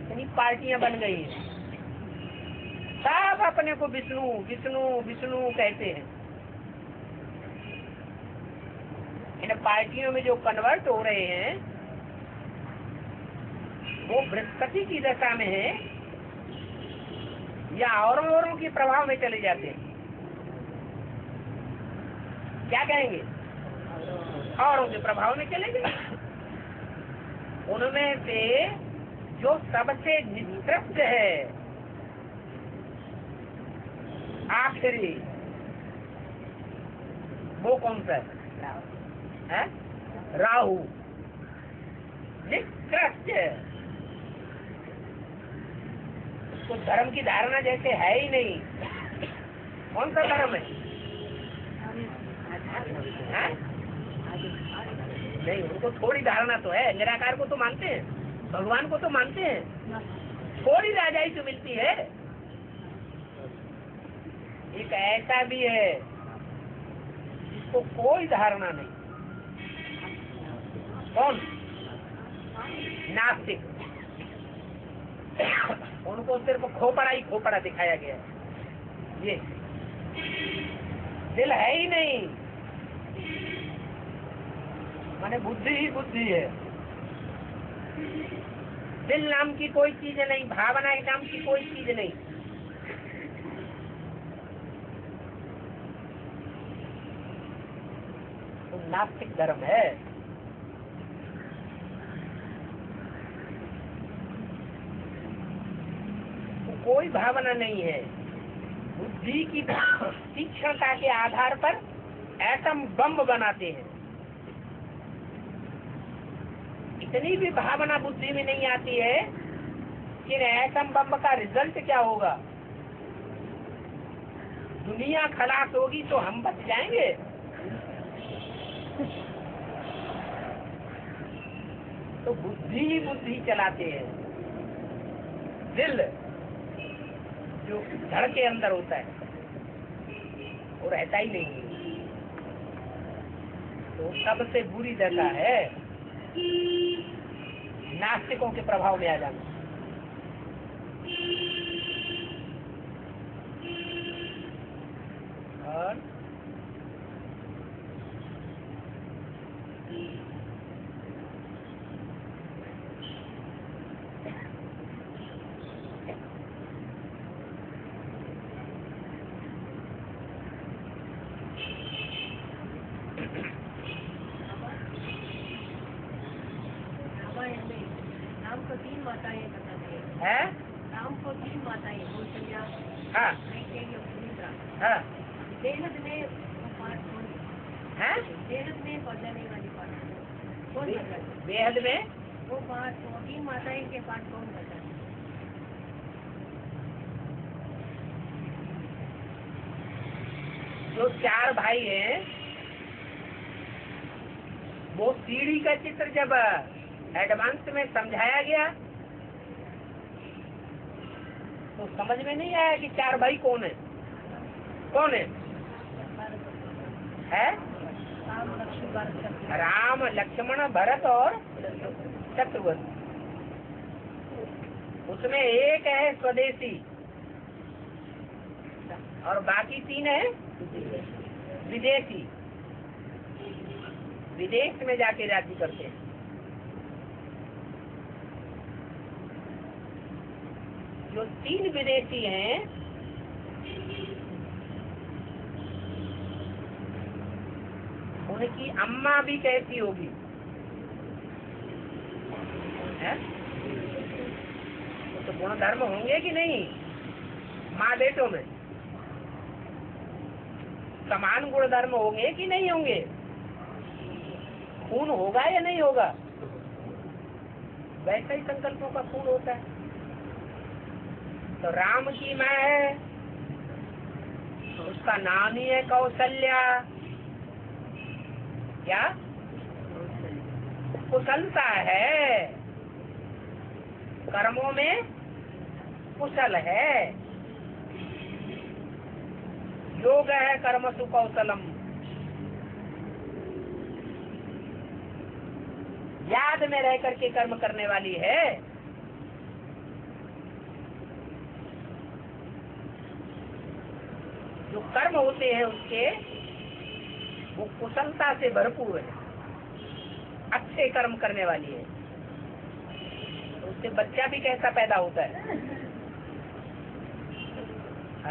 इतनी पार्टियां बन गई हैं, सब अपने को विष्णु विष्णु विष्णु कहते हैं। इन पार्टियों में जो कन्वर्ट हो रहे हैं वो बृहस्पति की दशा में है या औरों के प्रभाव में चले जाते हैं? क्या कहेंगे? औरों के प्रभाव में चले गए। उनमें से जो सबसे निकृष्ट है, आखिरी, वो कौन सा है? राहु। निकृष्ट है, उसको धर्म की धारणा जैसे है ही नहीं। कौन सा धर्म है? नहीं, उनको थोड़ी धारणा तो है। निराकार को तो मानते हैं, भगवान को तो मानते हैं, थोड़ी राजाई तो मिलती है। एक ऐसा भी है जिसको कोई धारणा नहीं। कौन? नास्तिक। उनको सिर्फ खोपड़ा ही खोपड़ा दिखाया गया है। ये दिल है ही नहीं, माने बुद्धि ही बुद्धि है। दिल नाम की कोई चीज नहीं, भावना नाम की कोई चीज नहीं। तो नास्तिक धर्म है। तो कोई भावना नहीं है। बुद्धि की तीक्ष्णता के आधार पर एटम बम बनाते हैं। इतनी भी भावना बुद्धि में नहीं आती है कि एटम बम का रिजल्ट क्या होगा। दुनिया खलास होगी तो हम बच जाएंगे। तो बुद्धि ही बुद्धि चलाते हैं। दिल जो धड़ के अंदर होता है वो रहता ही नहीं। तो सबसे बुरी दशा है नास्तिकों के प्रभाव में आ जाना। और राम को 3 माताएं बताते हैं। है? राम को 3 माताएं, कौशल्या, हाँ, कैकेयी और सुमित्रा। हाँ, बेहद में वो पाठ कौन? है? बेहद में बजाने वाली पाठ कौन बजाते? बेहद में वो पाठ, वो 3 माताएं के पाठ कौन बजाते? जो 4 भाई हैं वो सीढ़ी का चित्र जब एडवांस में समझाया गया तो समझ में नहीं आया कि 4 भाई कौन है। कौन है? है राम लक्ष्मण भरत शत्रुघ्न। राम लक्ष्मण भरत और शत्रुघ्न। उसमें एक है स्वदेशी और बाकी 3 है विदेशी। विदेश में जाके राज्य करते हैं। जो 3 विदेशी हैं उनकी अम्मा भी कैसी होगी है? तो गुण धर्म होंगे कि नहीं? माँ बेटों में समान गुण धर्म होंगे कि नहीं होंगे? खून होगा या नहीं होगा? वैसा ही संकल्पों का खून होता है। तो राम की माँ है, उसका नाम ही है कौशल्या। क्या कुशलता है, कर्मों में कुशल है। योग है कर्मसु कौशलम। याद में रह करके कर्म करने वाली है। जो कर्म होते हैं उसके वो कुशलता से भरपूर है, अच्छे कर्म करने वाली है। तो उससे बच्चा भी कैसा पैदा होता है?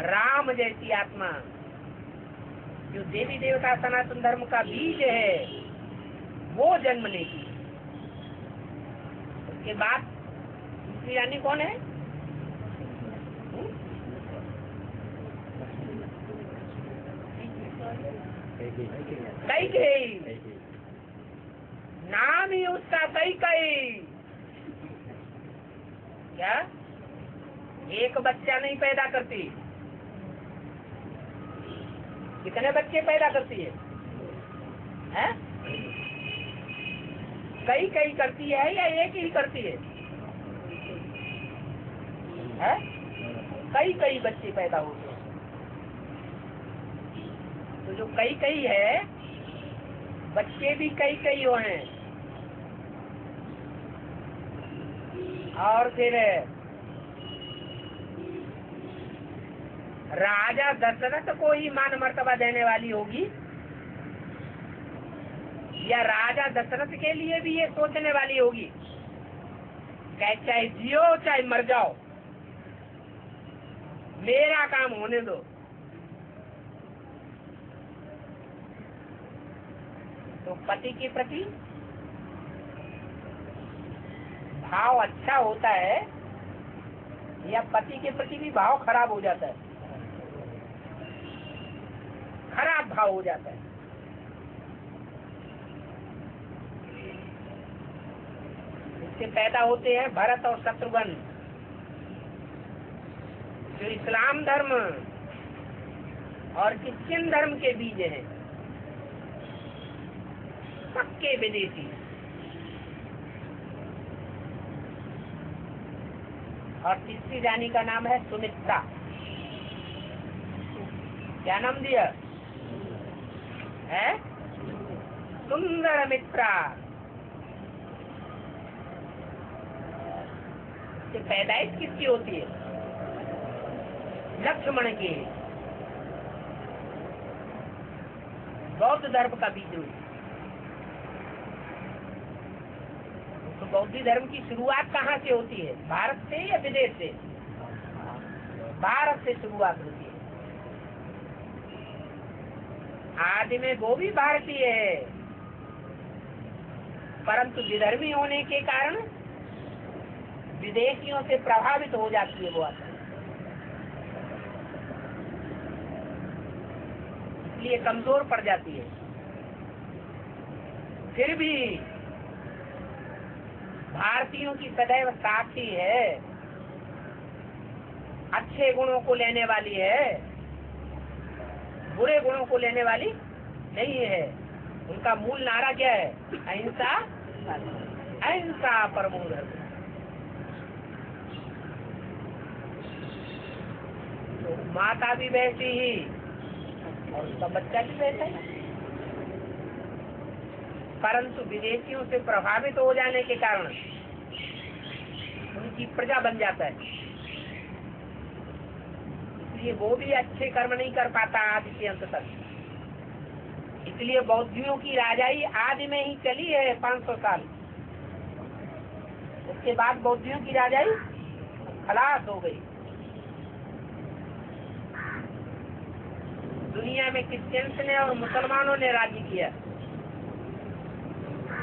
राम जैसी आत्मा जो देवी देवता सनातन धर्म का बीज है वो जन्म लेगी। उसके बाद दूसरी रानी कौन है? कैकेयी। नाम ही उसका कैकेयी। क्या एक बच्चा नहीं पैदा करती, कितने बच्चे पैदा करती है? कई करती है या एक ही करती है? कई बच्चे पैदा होते हैं। तो जो कई है बच्चे भी कई हो हैं। और फिर राजा दशरथ को ही मान मर्तबा देने वाली होगी या राजा दशरथ के लिए भी ये सोचने वाली होगी चाहे जियो चाहे मर जाओ, मेरा काम होने दो। तो पति के प्रति भाव अच्छा होता है या पति के प्रति भी भाव खराब हो जाता है? खराब भाव हो जाता है। इससे पैदा होते हैं भरत और शत्रुघ्न, जो इस्लाम धर्म और क्रिश्चियन धर्म के बीज हैं, पक्के विदेशी। और तीसरी रानी का नाम है सुमित्रा। क्या नाम दिया है? सुंदर मित्रा। इससे पैदाइश किसकी होती है? लक्ष्मण की। बौद्ध धर्म का बीज हुई। तो बौद्ध धर्म की शुरुआत कहाँ से होती है? भारत से या विदेश से? भारत से शुरुआत होती है। आदि में वो भी भारतीय है, परंतु विधर्मी होने के कारण विदेशियों से प्रभावित हो जाती है वो आत्मा, इसलिए कमजोर पड़ जाती है। फिर भी भारतीयों की सदैव साथी है, अच्छे गुणों को लेने वाली है, बुरे गुणों को लेने वाली नहीं है। उनका मूल नारा क्या है? अहिंसा, अहिंसा परमो धर्म। तो माता भी वैसी ही और उसका बच्चा भी वैसा ही। परंतु विदेशियों से प्रभावित हो जाने के कारण उनकी प्रजा बन जाता है, इसलिए वो भी अच्छे कर्म नहीं कर पाता आदि के अंत तक। इसलिए बौद्धियों की राजाई आदि में ही चली है 500 साल। उसके बाद बौद्धियों की राजाई खलास हो गई। दुनिया में क्रिश्चियंस ने और मुसलमानों ने राज्य किया,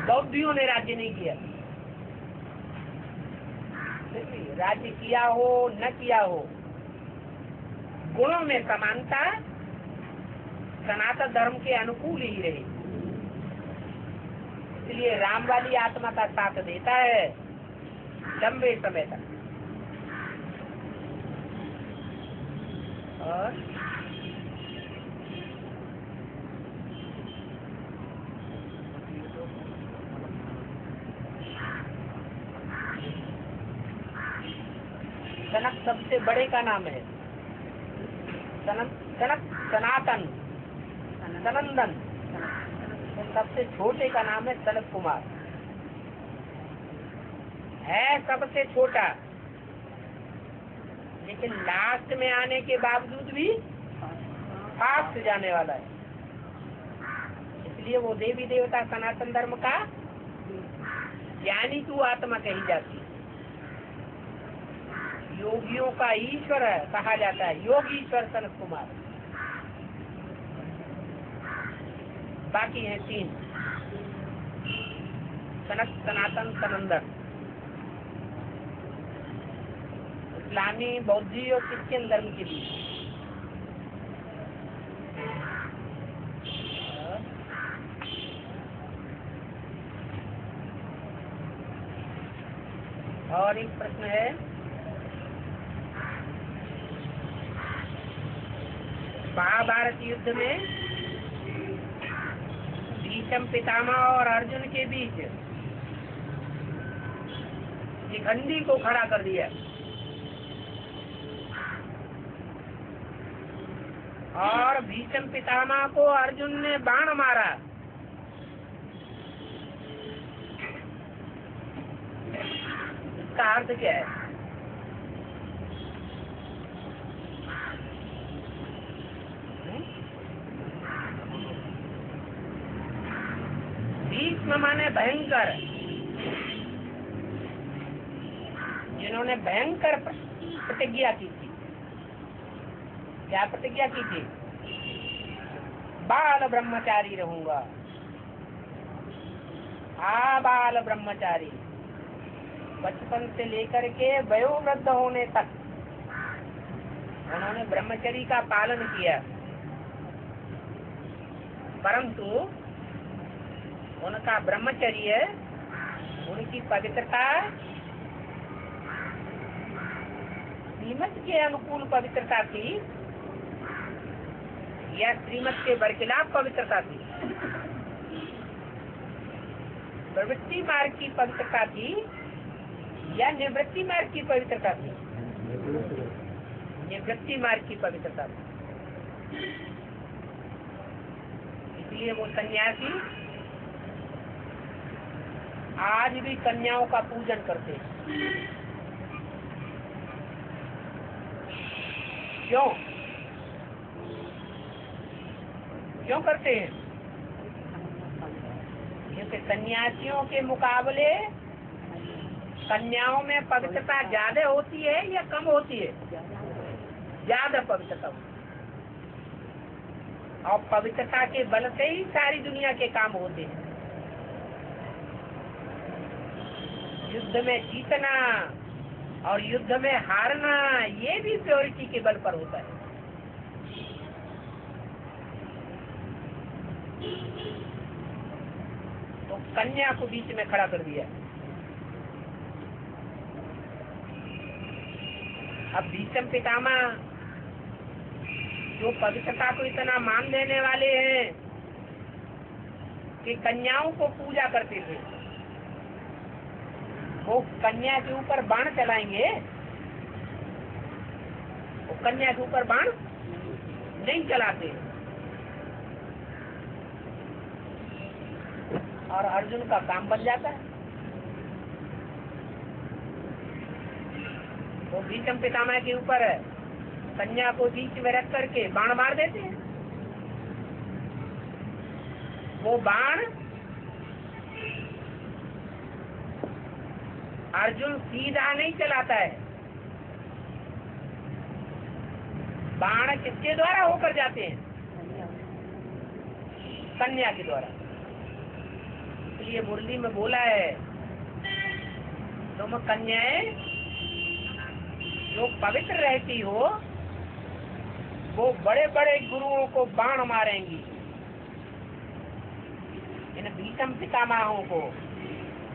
बौद्धियों ने राज्य नहीं किया। राज्य किया हो न किया हो, गुणों में समानता सनातन धर्म के अनुकूल ही रही। इसलिए राम वाली आत्मा का साथ देता है लंबे समय तक। और सनक सबसे बड़े का नाम है, सनक सनातन सनंदन। सबसे छोटे का नाम है सनत कुमार। है सबसे छोटा, लेकिन लास्ट में आने के बावजूद भी फास्ट जाने वाला है। इसलिए वो देवी देवता सनातन धर्म का ज्ञानी तू आत्मा कही जाती है। योगियों का ईश्वर कहा जाता है, योगी ईश्वर सनत कुमार। बाकी है 3, सनत सनातन सनंदन। इस्लामी बौद्धी और क्रिश्चियन धर्म के बीच। और एक प्रश्न है, महाभारत युद्ध में भीष्म पितामह और अर्जुन के बीच शिखंडी को खड़ा कर दिया और भीष्म पितामह को अर्जुन ने बाण मारा। इसका अर्थ क्या है? भीष्म माने भयंकर, जिन्होंने भयंकर प्रतिज्ञा की थी। क्या प्रतिज्ञा की थी? बाल ब्रह्मचारी रहूंगा, बाल ब्रह्मचारी। बचपन से लेकर के वयोवृद्ध होने तक उन्होंने ब्रह्मचर्य का पालन किया, परंतु उनका ब्रह्मचर्य, उनकी पवित्रता श्रीमत के अनुकूल पवित्रता थी या श्रीमत के बरखिलाफ पवित्रता थी? प्रवृत्ति मार्ग की पवित्रता थी या निवृत्ति मार्ग की पवित्रता थी? निवृत्ति मार्ग की पवित्रता थी। इसलिए वो सन्यासी आज भी कन्याओं का पूजन करते हैं। क्यों क्यों करते हैं? क्योंकि सन्यासियों के मुकाबले कन्याओं में पवित्रता ज्यादा होती है या कम होती है? ज्यादा पवित्रता होती है। और पवित्रता के बल से ही सारी दुनिया के काम होते हैं। युद्ध में जीतना और युद्ध में हारना, ये भी प्योरिटी के बल पर होता है। तो कन्या को बीच में खड़ा कर दिया। अब भीष्म पितामह जो पवित्रता को इतना मान देने वाले हैं कि कन्याओं को पूजा करते थे, वो कन्या के ऊपर बाण चलाएंगे? वो कन्या के ऊपर बाण नहीं चलाते। और अर्जुन का काम बन जाता है। वो भीष्म पितामह के ऊपर कन्या को बीच में रख करके बाण मार देते हैं। वो बाण अर्जुन सीधा नहीं चलाता है, बाण किसके द्वारा होकर जाते हैं? कन्या के द्वारा। इसलिए मुरली में बोला है, तुम कन्याएं जो पवित्र रहती हो वो बड़े बड़े गुरुओं को बाण मारेंगी। इन भीष्म पितामहों को,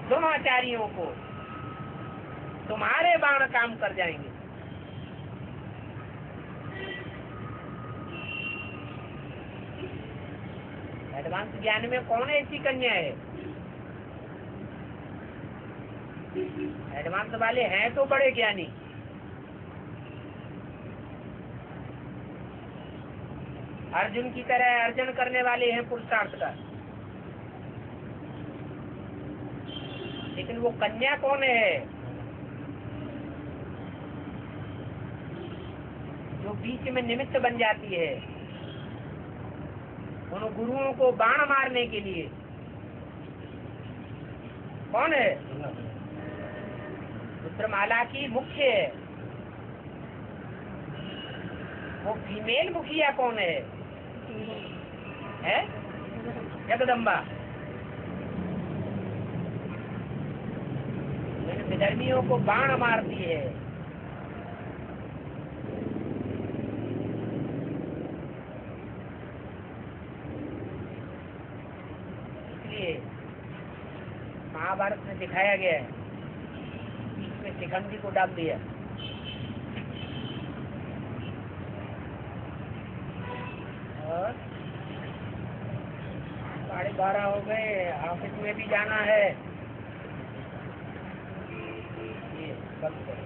द्रोणाचार्यों को तुम्हारे बाण काम कर जाएंगे। एडवांस ज्ञान में कौन ऐसी कन्या है? एडवांस वाले हैं तो बड़े ज्ञानी। अर्जुन की तरह अर्जन करने वाले हैं पुरुषार्थ का। लेकिन वो कन्या कौन है? जो बीच में निमित्त बन जाती है उन गुरुओं को बाण मारने के लिए। कौन है? रुद्रमाला की मुख्य है। वो फीमेल मुखिया कौन है? जगदम्बा। इन विधर्मियों को बाण मारती है। इसलिए महाभारत में दिखाया गया है, बीच में शिखंडी को डाल दिया। और 12:30 हो गए, ऑफिस में भी जाना है। ये वक्त है।